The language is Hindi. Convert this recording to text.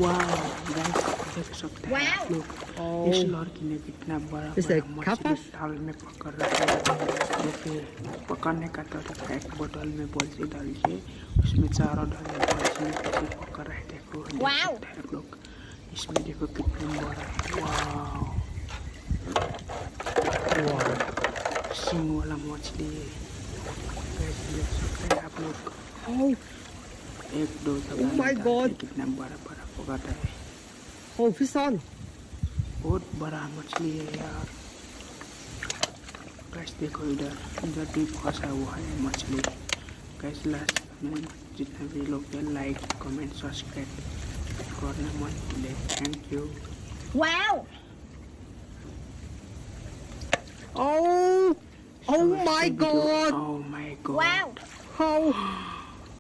वाह गाइस देख सकते हैं आप लोग इस लड़की ने कितना बड़ा बड़ा मछली थाल में पकड़ रखा है। देखिए पकड़ने का तरीका एक बोतल में बल्टी डाल के उसमें चारों डाले मछली कैसे पकड़ रहे देखो देख सकते हैं आप लोग। इसमें देखो कितना बड़ा है। वाह सिंग वाला मछली है गाइस देख सकते हैं आप लोग। एक दो कितना बड़ा बड़ा पकड़ा है। फिश ऑन बहुत बड़ा मछली है यार। गाइस देखो इधर भी फंसा हुआ है मछली। गाइस लास्ट में जितने भी लोग हैं लाइक कमेंट सब्सक्राइब करना मत भूले। Thank you. Wow Oh my god! Oh my god! Wow! How?